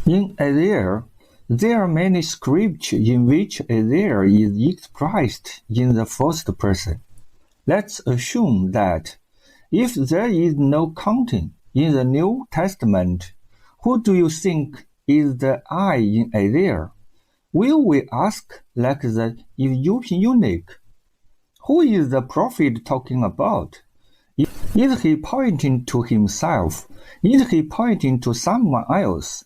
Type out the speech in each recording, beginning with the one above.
In Isaiah, there are many scriptures in which Isaiah is expressed in the first person. Let's assume that if there is no counting in the New Testament, who do you think is the I in Isaiah? Will we ask, like the Ethiopian eunuch, who is the prophet talking about? Is he pointing to himself? Is he pointing to someone else?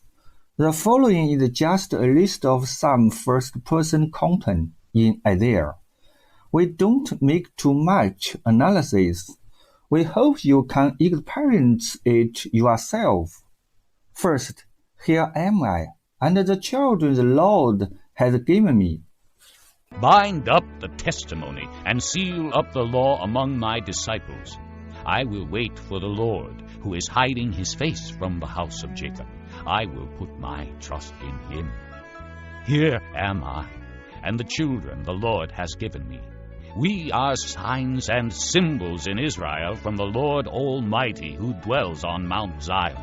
The following is just a list of some first-person content in Isaiah. We don't make too much analysis. We hope you can experience it yourself. First, here am I, and the children the Lord has given me. Bind up the testimony and seal up the law among my disciples. I will wait for the Lord, who is hiding his face from the house of Jacob. I will put my trust in him. Here am I, and the children the Lord has given me. We are signs and symbols in Israel from the Lord Almighty, who dwells on Mount Zion.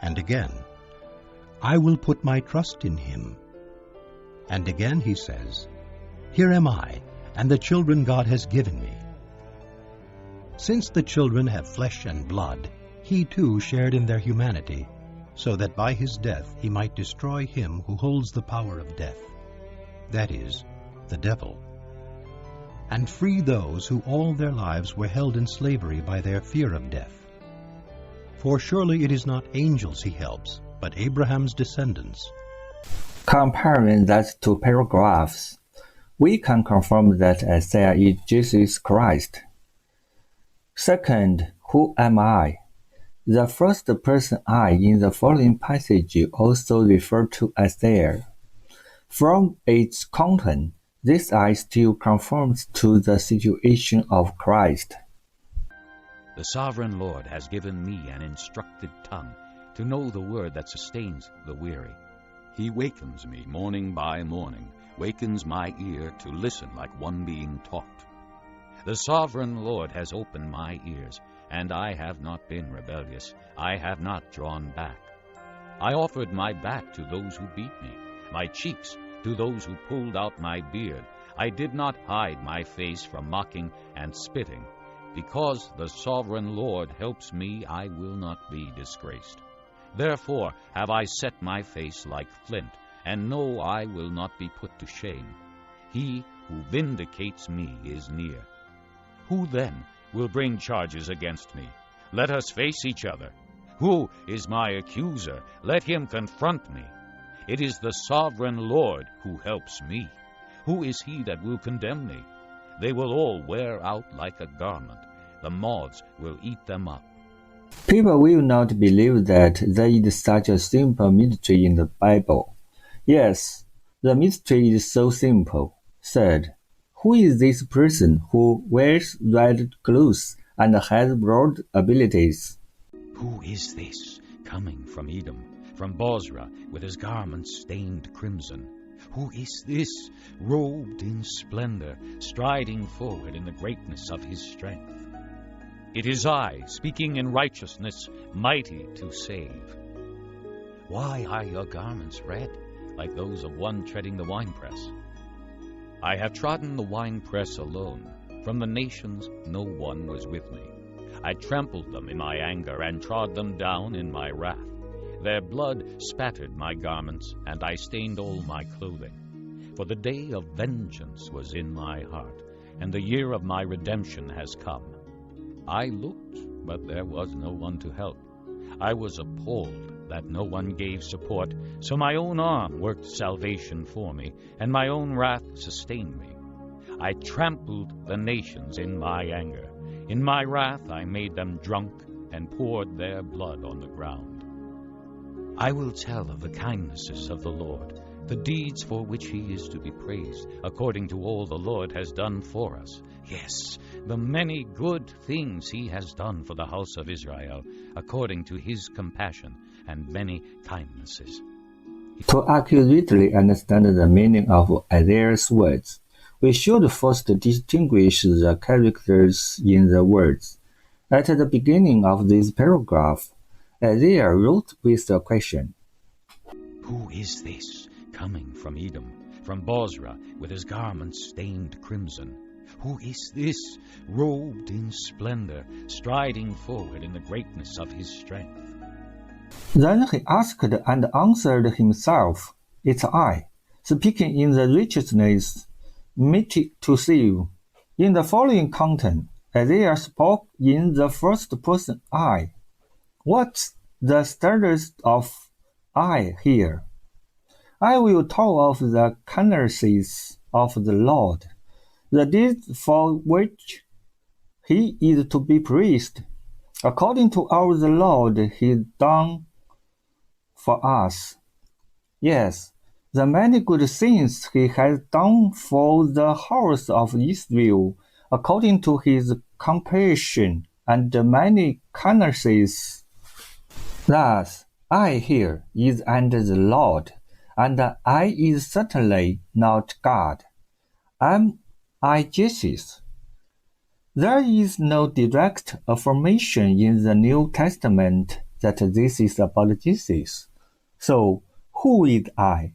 And again, I will put my trust in him. And again he says, Here am I, and the children God has given me. Since the children have flesh and blood, he too shared in their humanity, so that by his death he might destroy him who holds the power of death, that is, the devil, and free those who all their lives were held in slavery by their fear of death. For surely it is not angels he helps, but Abraham's descendants. Comparing that two paragraphs, we can confirm that Isaiah is Jesus Christ. Second, who am I? The first person I in the following passage also refers to Isaiah. From its content, this I still conforms to the situation of Christ. The sovereign Lord has given me an instructed tongue to know the word that sustains the weary. He wakens me morning by morning, wakens my ear to listen like one being taught. The sovereign Lord has opened my ears, and I have not been rebellious. I have not drawn back. I offered my back to those who beat me, my cheeks to those who pulled out my beard. I did not hide my face from mocking and spitting. Because the sovereign Lord helps me, I will not be disgraced. Therefore have I set my face like flint, and know I will not be put to shame. He who vindicates me is near. Who then will bring charges against me? Let us face each other. Who is my accuser? Let him confront me. It is the sovereign Lord who helps me. Who is he that will condemn me? They will all wear out like a garment. The moths will eat them up. People will not believe that there is such a simple mystery in the Bible. Yes, the mystery is so simple. Third, who is this person who wears red clothes and has broad abilities? Who is this coming from Edom, from Bozrah, with his garments stained crimson? Who is this, robed in splendor, striding forward in the greatness of his strength? It is I, speaking in righteousness, mighty to save. Why are your garments red, like those of one treading the winepress? I have trodden the winepress alone. From the nations no one was with me. I trampled them in my anger and trod them down in my wrath. Their blood spattered my garments, and I stained all my clothing. For the day of vengeance was in my heart, and the year of my redemption has come. I looked, but there was no one to help. I was appalled that no one gave support, so my own arm worked salvation for me, and my own wrath sustained me. I trampled the nations in my anger. In my wrath I made them drunk and poured their blood on the ground. I will tell of the kindnesses of the Lord, the deeds for which he is to be praised, according to all the Lord has done for us. Yes, the many good things he has done for the house of Israel, according to his compassion and many kindnesses. To accurately understand the meaning of Isaiah's words, we should first distinguish the characters in the words. At the beginning of this paragraph, Isaiah wrote with a question. Who is this coming from Edom, from Bozrah, with his garments stained crimson? Who is this, robed in splendor, striding forward in the greatness of his strength? Then he asked and answered himself, It's I, speaking in the righteousness meted to save. In the following content, Isaiah spoke in the first person I. What's the status of I here? I will tell of the kindnesses of the Lord, the deeds for which he is to be praised. According to all the Lord he done for us. Yes, the many good things he has done for the house of Israel, according to his compassion and the many kindnesses. Thus, I here is under the Lord, and I is certainly not God. Am I Jesus? There is no direct affirmation in the New Testament that this is about Jesus. So, who is I?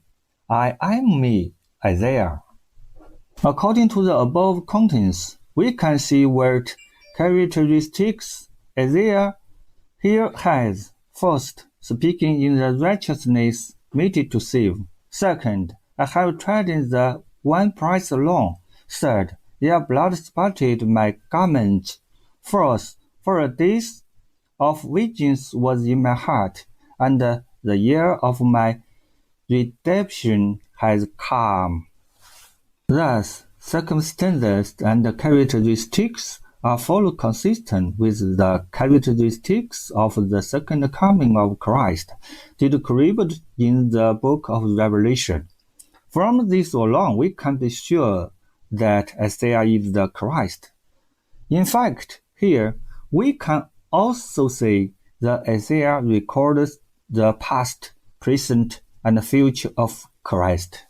I am me, Isaiah. According to the above contents, we can see what characteristics Isaiah here has. First, speaking in the righteousness meted to save. Second, I have trodden the one price alone. Third, their blood spotted my garment. Fourth, for a day of vengeance was in my heart, and the year of my redemption has come. Thus, circumstances and characteristics are fully consistent with the characteristics of the second coming of Christ, described in the book of Revelation. From this alone, we can be sure that Isaiah is the Christ. In fact, here we can also say that Isaiah records the past, present, and future of Christ.